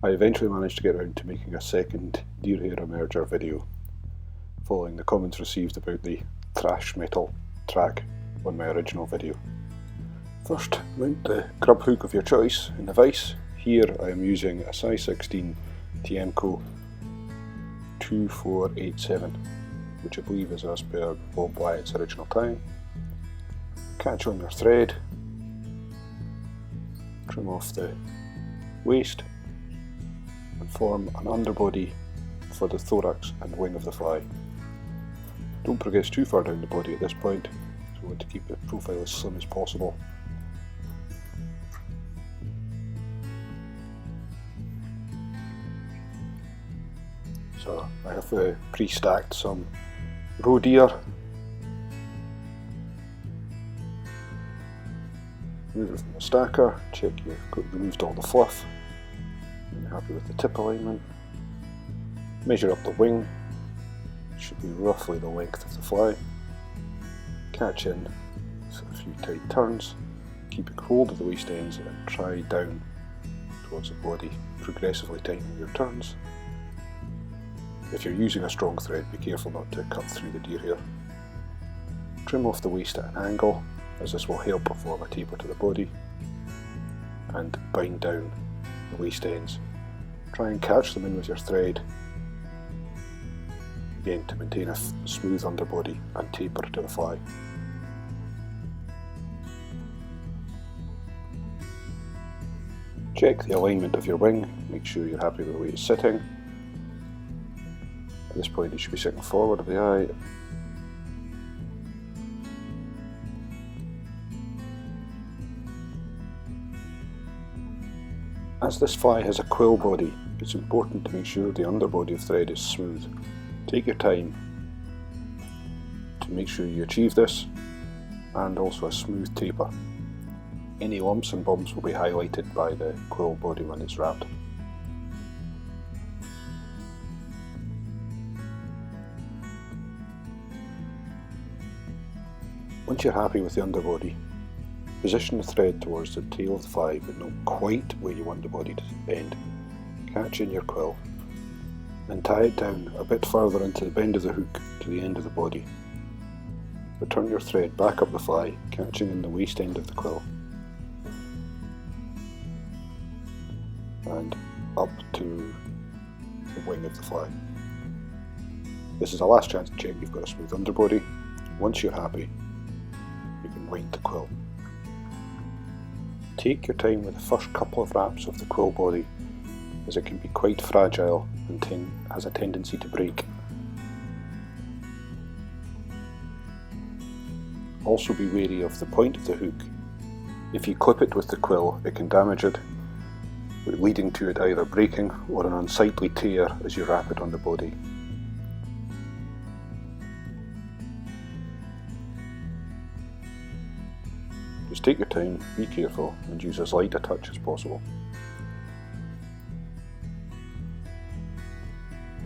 I eventually managed to get around to making a second deer hair emerger video, following the comments received about the thrash metal track on my original video. First, mount the grub hook of your choice in the vise. Here I am using a size 16 Tiemco 2487, which I believe is as per Bob Wyatt's original tying. Catch on your thread, trim off the waist, and form an underbody for the thorax and wing of the fly. Don't progress too far down the body at this point, so we want to keep the profile as slim as possible. So I have pre-stacked some roe deer. Remove it from the stacker, check you've removed all the fluff, and you're happy with the tip alignment. Measure up the wing, it should be roughly the length of the fly. Catch in a few tight turns, keep hold of the waist ends and try down towards the body, progressively tightening your turns. If you're using a strong thread, be careful not to cut through the deer hair. Trim off the waist at an angle, as this will help form a taper to the body, and bind down the waist ends. Try and catch them in with your thread, again to maintain a smooth underbody and taper to the fly. Check the alignment of your wing, make sure you're happy with the way it's sitting. At this point it should be sitting forward of the eye. As this fly has a quill body, it's important to make sure the underbody of thread is smooth. Take your time to make sure you achieve this, and also a smooth taper. Any lumps and bumps will be highlighted by the quill body when it's wrapped. Once you're happy with the underbody, position the thread towards the tail of the fly, but not quite where you want the body to end. Catch in your quill and tie it down a bit further into the bend of the hook to the end of the body. Return your thread back up the fly, catching in the waist end of the quill and up to the wing of the fly. This is a last chance to check you've got a smooth underbody. Once you're happy, you can wind the quill. Take your time with the first couple of wraps of the quill body, as it can be quite fragile and has a tendency to break. Also be wary of the point of the hook. If you clip it with the quill, it can damage it, leading to it either breaking or an unsightly tear as you wrap it on the body. Just take your time, be careful, and use as light a touch as possible.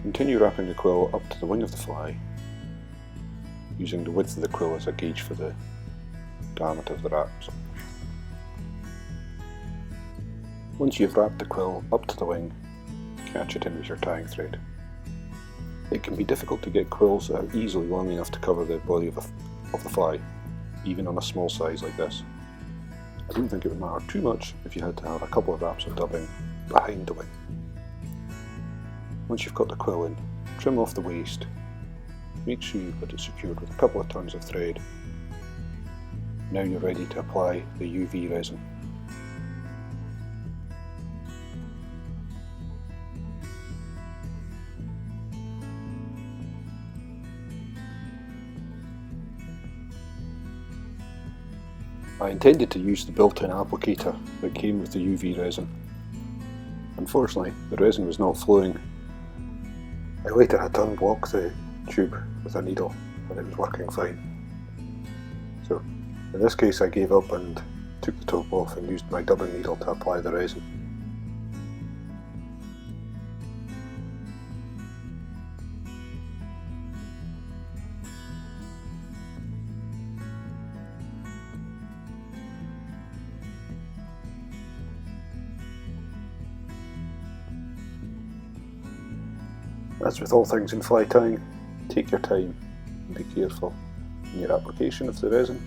Continue wrapping the quill up to the wing of the fly, using the width of the quill as a gauge for the diameter of the wraps. Once you've wrapped the quill up to the wing, catch it in with your tying thread. It can be difficult to get quills that are easily long enough to cover the body of the fly, even on a small size like this. I don't think it would matter too much if you had to have a couple of wraps of dubbing behind the wing. Once you've got the quill in, trim off the waist, make sure you've got it secured with a couple of turns of thread. Now you're ready to apply the UV resin. I intended to use the built-in applicator that came with the UV resin. Unfortunately, the resin was not flowing. I later had to unblock the tube with a needle and it was working fine. So in this case I gave up and took the top off and used my dubbing needle to apply the resin. As with all things in fly tying, take your time and be careful in your application of the resin.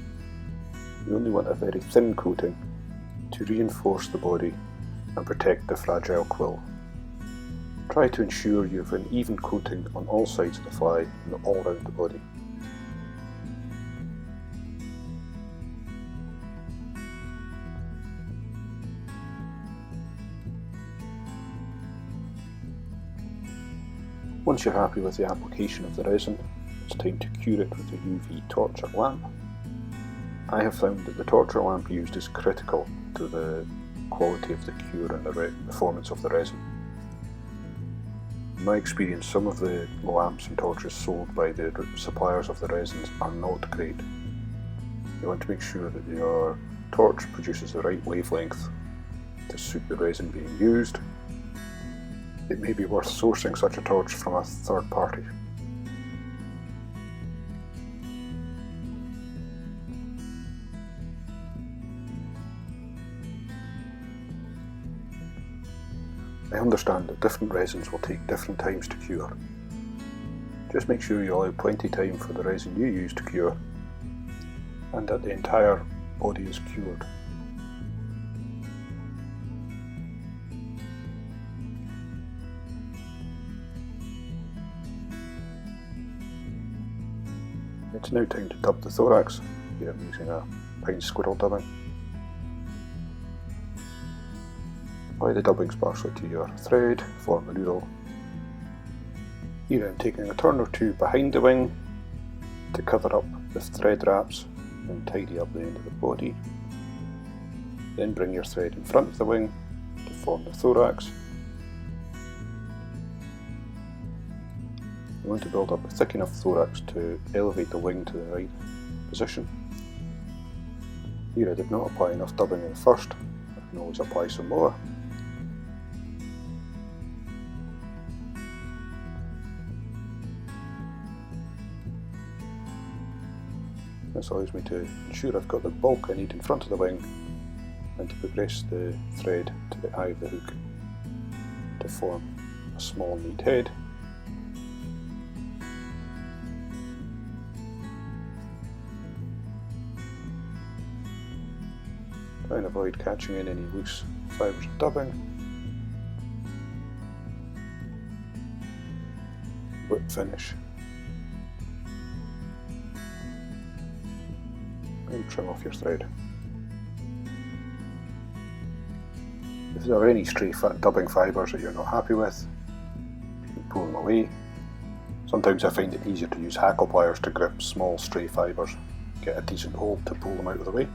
You only want a very thin coating to reinforce the body and protect the fragile quill. Try to ensure you have an even coating on all sides of the fly and all around the body. Once you're happy with the application of the resin, it's time to cure it with a UV torture lamp. I have found that the torture lamp used is critical to the quality of the cure and the performance of the resin. In my experience, some of the lamps and torches sold by the suppliers of the resins are not great. You want to make sure that your torch produces the right wavelength to suit the resin being used. It may be worth sourcing such a torch from a third party. I understand that different resins will take different times to cure. Just make sure you allow plenty of time for the resin you use to cure and that the entire body is cured. It's now time to dub the thorax. Here I'm using a pine squirrel dubbing. Apply the dubbing sparsely to your thread, form a noodle. Here I'm taking a turn or two behind the wing to cover up the thread wraps and tidy up the end of the body. Then bring your thread in front of the wing to form the thorax. You want to build up a thick enough thorax to elevate the wing to the right position. Here I did not apply enough dubbing at first, I can always apply some more. This allows me to ensure I've got the bulk I need in front of the wing and to progress the thread to the eye of the hook to form a small neat head. Try and avoid catching in any loose fibres of dubbing. Whip finish. And trim off your thread. If there are any stray dubbing fibres that you're not happy with, you can pull them away. Sometimes I find it easier to use hackle pliers to grip small stray fibres, get a decent hold to pull them out of the way.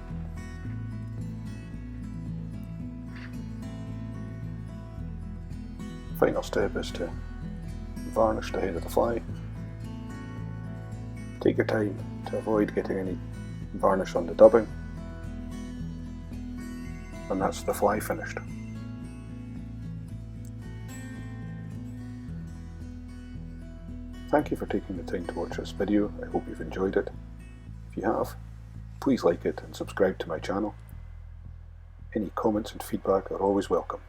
Final step is to varnish the head of the fly. Take your time to avoid getting any varnish on the dubbing, and that's the fly finished. Thank you for taking the time to watch this video. I hope you've enjoyed it. If you have, please like it and subscribe to my channel. Any comments and feedback are always welcome.